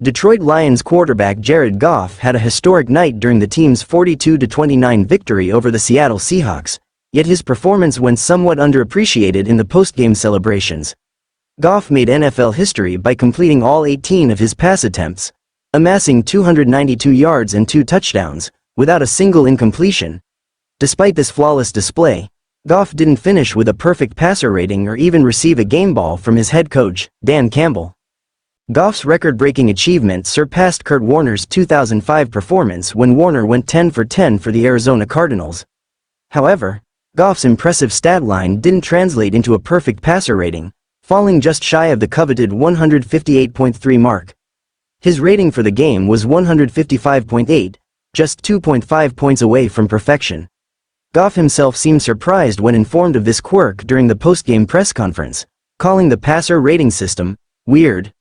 Detroit Lions quarterback Jared Goff had a historic night during the team's 42-29 victory over the Seattle Seahawks, yet his performance went somewhat underappreciated in the postgame celebrations. Goff made NFL history by completing all 18 of his pass attempts, amassing 292 yards and 2 touchdowns, without a single incompletion. Despite this flawless display, Goff didn't finish with a perfect passer rating or even receive a game ball from his head coach, Dan Campbell. Goff's record-breaking achievement surpassed Kurt Warner's 2005 performance when Warner went 10 for 10 for the Arizona Cardinals. However, Goff's impressive stat line didn't translate into a perfect passer rating, falling just shy of the coveted 158.3 mark. His rating for the game was 155.8, just 2.5 points away from perfection. Goff himself seemed surprised when informed of this quirk during the post-game press conference, calling the passer rating system weird.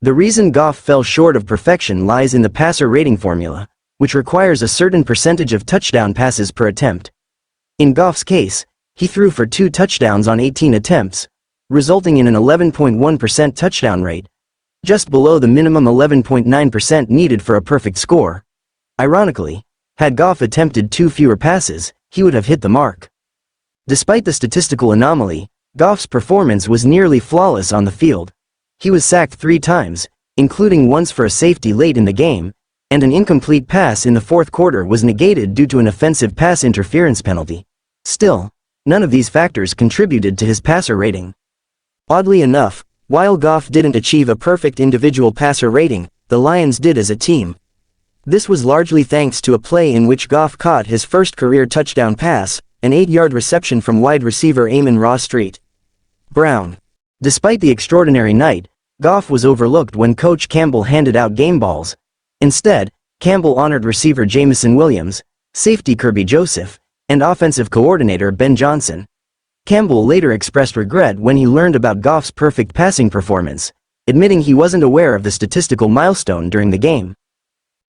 The reason Goff fell short of perfection lies in the passer rating formula, which requires a certain percentage of touchdown passes per attempt. In Goff's case, he threw for 2 touchdowns on 18 attempts, resulting in an 11.1% touchdown rate, just below the minimum 11.9% needed for a perfect score. Ironically, had Goff attempted 2 fewer passes, he would have hit the mark. Despite the statistical anomaly, Goff's performance was nearly flawless on the field. He was sacked 3 times, including once for a safety late in the game, and an incomplete pass in the fourth quarter was negated due to an offensive pass interference penalty. Still, none of these factors contributed to his passer rating. Oddly enough, while Goff didn't achieve a perfect individual passer rating, the Lions did as a team. This was largely thanks to a play in which Goff caught his first career touchdown pass, an 8-yard reception from wide receiver Amon-Ra St. Brown. Despite the extraordinary night, Goff was overlooked when coach Campbell handed out game balls. Instead, Campbell honored receiver Jameson Williams, safety Kirby Joseph, and offensive coordinator Ben Johnson. Campbell later expressed regret when he learned about Goff's perfect passing performance, admitting he wasn't aware of the statistical milestone during the game.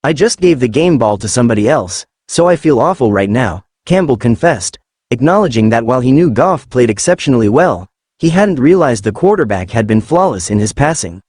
"I just gave the game ball to somebody else, so I feel awful right now," Campbell confessed, acknowledging that while he knew Goff played exceptionally well, he hadn't realized the quarterback had been flawless in his passing.